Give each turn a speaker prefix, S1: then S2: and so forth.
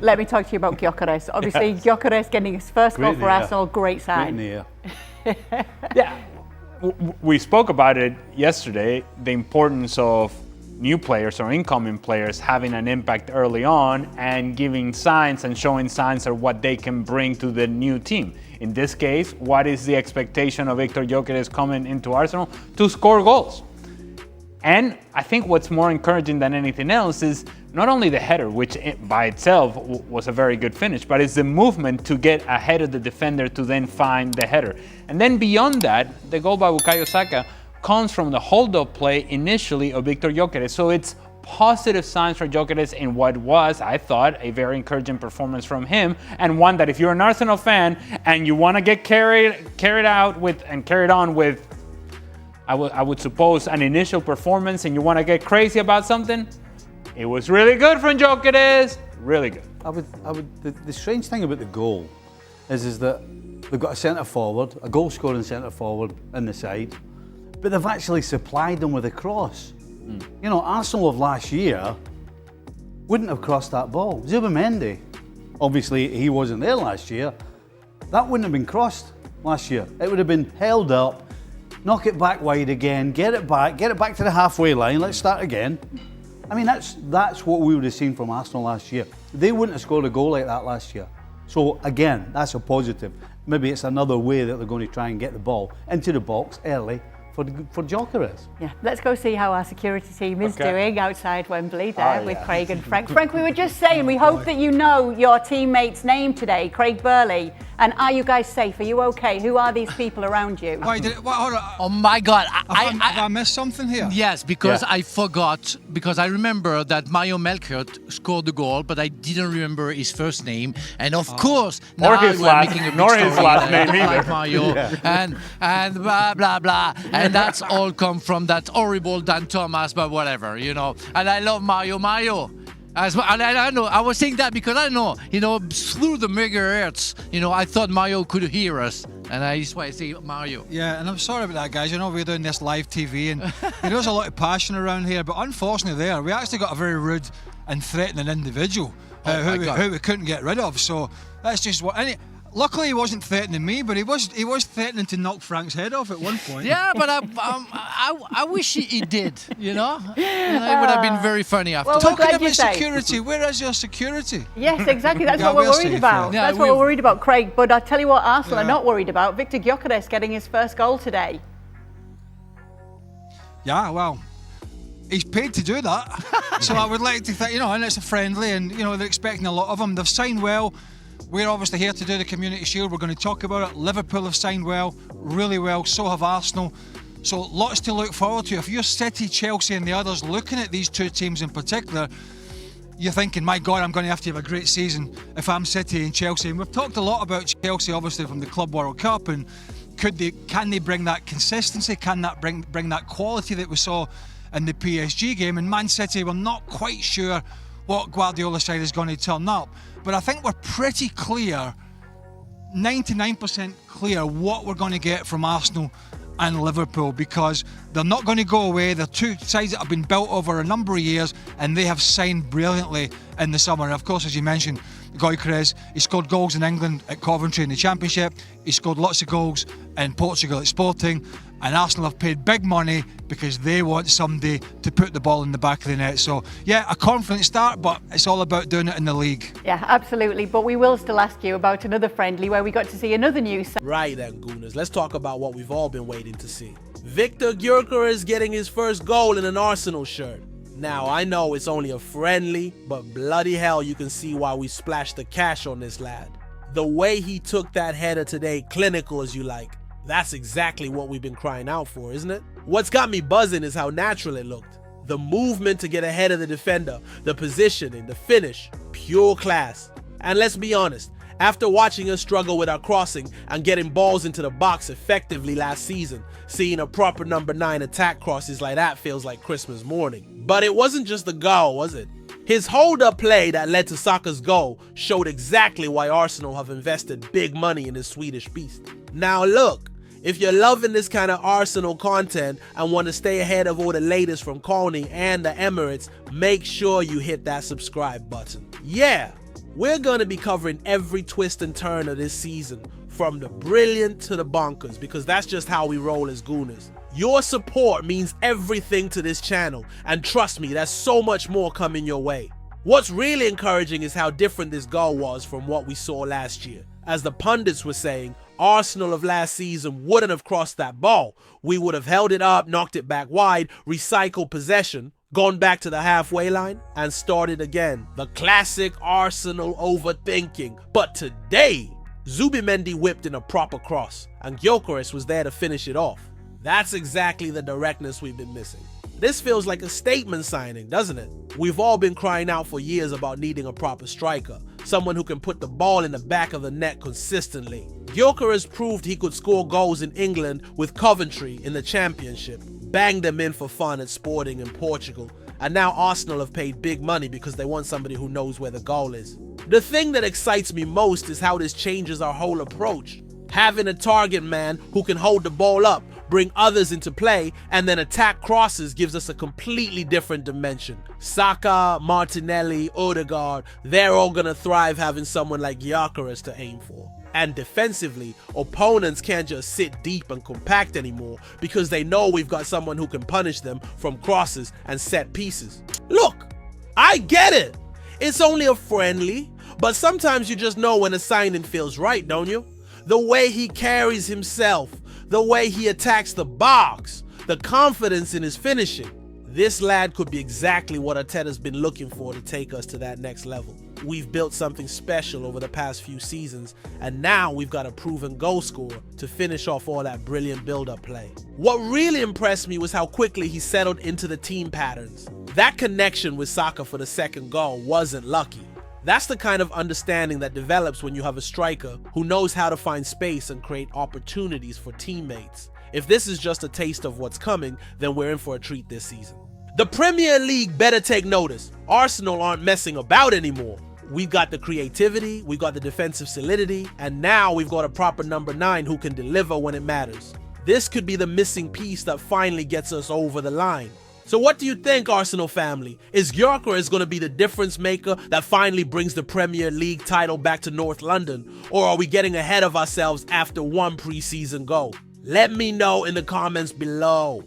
S1: let me talk to you about Gyökeres. Obviously, yes. Gyökeres getting his first goal for Arsenal, great sign.
S2: Yeah, we spoke about it yesterday, the importance of new players or incoming players having an impact early on and giving signs and showing signs of what they can bring to the new team. In this case, what is the expectation of Viktor Gyökeres coming into Arsenal? To score goals. And I think what's more encouraging than anything else is not only the header, which by itself was a very good finish, but it's the movement to get ahead of the defender to then find the header. And then beyond that, the goal by Bukayo Saka comes from the hold-up play initially of Viktor Gyökeres. So it's positive signs for Gyökeres in what was, I thought, a very encouraging performance from him, and one that if you're an Arsenal fan and you want to get carried on with, I would suppose, an initial performance, and you want to get crazy about something, it was really good from Gyökeres, really good.
S3: The strange thing about the goal is that they've got a centre forward, a goal scoring centre forward in the side, but they've actually supplied them with a cross. You know, Arsenal of last year wouldn't have crossed that ball. Zubimendi, obviously he wasn't there last year, that wouldn't have been crossed last year. It would have been held up, knock it back wide again, get it back to the halfway line, let's start again. I mean, that's what we would have seen from Arsenal last year. They wouldn't have scored a goal like that last year. So again, that's a positive. Maybe it's another way that they're going to try and get the ball into the box early for Gyökeres.
S1: Yeah, let's go see how our security team is doing outside Wembley there with Craig and Frank. Frank, we were just saying, we hope that you know your teammate's name today, Craig Burley. And are you guys safe? Are you okay? Who are these people around you?
S4: Oh my God.
S5: Have I missed something here?
S4: Yes, because I forgot, because I remember that Mario Melchiot scored the goal, but I didn't remember his first name. And of course, now we're making a big story
S2: his last name either.
S4: Like Mario, and blah, blah, blah. And that's all come from that horrible Dan Thomas, but whatever, you know. And I love Mario. As well, and I know, I was saying that because I know, you know, through the megahertz, you know, I thought Mario could hear us. And that's why I say Mario.
S5: Yeah, and I'm sorry about that, guys. You know, we're doing this live TV, and there's a lot of passion around here, but unfortunately we actually got a very rude and threatening individual who we couldn't get rid of. So that's just what... Luckily, he wasn't threatening me, but he was threatening to knock Frank's head off at one point.
S4: Yeah, but I wish he did, you know? It would have been very funny after.
S1: Well,
S5: talking about security, where is your security?
S1: Yes, exactly. That's what we're worried about. Yeah, that's what we're worried about, Craig. But I'll tell you what Arsenal are not worried about. Viktor Gyökeres getting his first goal today.
S5: Yeah, well, he's paid to do that. So I would like to think, you know, and it's a friendly, and, you know, they're expecting a lot of him. They've signed well. We're obviously here to do the Community Shield. We're going to talk about it. Liverpool have signed well, really well. So have Arsenal. So lots to look forward to. If you're City, Chelsea and the others looking at these two teams in particular, you're thinking, my God, I'm going to have a great season if I'm City and Chelsea. And we've talked a lot about Chelsea, obviously, from the Club World Cup. And can they bring that consistency? Can that bring that quality that we saw in the PSG game? And Man City, we're not quite sure what Guardiola's side is going to turn up. But I think we're pretty clear, 99% clear, what we're going to get from Arsenal and Liverpool, because they're not going to go away. They're two sides that have been built over a number of years, and they have signed brilliantly in the summer. And of course, as you mentioned, Gyökeres, he scored goals in England at Coventry in the Championship. He scored lots of goals in Portugal at Sporting. And Arsenal have paid big money because they want somebody to put the ball in the back of the net. So, yeah, a confident start, but it's all about doing it in the league.
S1: Yeah, absolutely. But we will still ask you about another friendly where we got to see another news.
S6: Right, Gooners. Let's talk about what we've all been waiting to see. Viktor Gyökeres getting his first goal in an Arsenal shirt. Now, I know it's only a friendly, but bloody hell, you can see why we splashed the cash on this lad. The way he took that header today, clinical as you like, that's exactly what we've been crying out for, isn't it? What's got me buzzing is how natural it looked. The movement to get ahead of the defender, the positioning, the finish, pure class. And let's be honest, after watching us struggle with our crossing and getting balls into the box effectively last season, seeing a proper number 9 attack crosses like that feels like Christmas morning. But it wasn't just the goal, was it? His hold-up play that led to Saka's goal showed exactly why Arsenal have invested big money in this Swedish beast. Now look, if you're loving this kind of Arsenal content and want to stay ahead of all the latest from Colney and the Emirates, make sure you hit that subscribe button. Yeah, We're going to be covering every twist and turn of this season, from the brilliant to the bonkers, because that's just how we roll as Gooners. Your support means everything to this channel, and trust me, there's so much more coming your way. What's really encouraging is how different this goal was from what we saw last year. As the pundits were saying, Arsenal of last season wouldn't have crossed that ball. We would have held it up, knocked it back wide, recycled possession, gone back to the halfway line, and started again. The classic Arsenal overthinking. But today, Zubimendi whipped in a proper cross, and Gyökeres was there to finish it off. That's exactly the directness we've been missing. This feels like a statement signing, doesn't it? We've all been crying out for years about needing a proper striker, someone who can put the ball in the back of the net consistently. Gyökeres proved he could score goals in England with Coventry in the Championship, banged them in for fun at Sporting in Portugal, and now Arsenal have paid big money because they want somebody who knows where the goal is. The thing that excites me most is how this changes our whole approach. Having a target man who can hold the ball up, bring others into play, and then attack crosses gives us a completely different dimension. Saka, Martinelli, Odegaard, they're all gonna thrive having someone like Gyökeres to aim for. And defensively, opponents can't just sit deep and compact anymore because they know we've got someone who can punish them from crosses and set pieces. Look, I get it. It's only a friendly, but sometimes you just know when a signing feels right, don't you? The way he carries himself, the way he attacks the box, the confidence in his finishing. This lad could be exactly what Arteta's been looking for to take us to that next level. We've built something special over the past few seasons, and now we've got a proven goal scorer to finish off all that brilliant build-up play. What really impressed me was how quickly he settled into the team patterns. That connection with Saka for the second goal wasn't lucky. That's the kind of understanding that develops when you have a striker who knows how to find space and create opportunities for teammates. If this is just a taste of what's coming, then we're in for a treat this season. The Premier League better take notice. Arsenal aren't messing about anymore. We've got the creativity, we've got the defensive solidity, and now we've got a proper number 9 who can deliver when it matters. This could be the missing piece that finally gets us over the line. So what do you think, Arsenal family? Is Gyökeres going to be the difference maker that finally brings the Premier League title back to North London? Or are we getting ahead of ourselves after one preseason goal? Let me know in the comments below.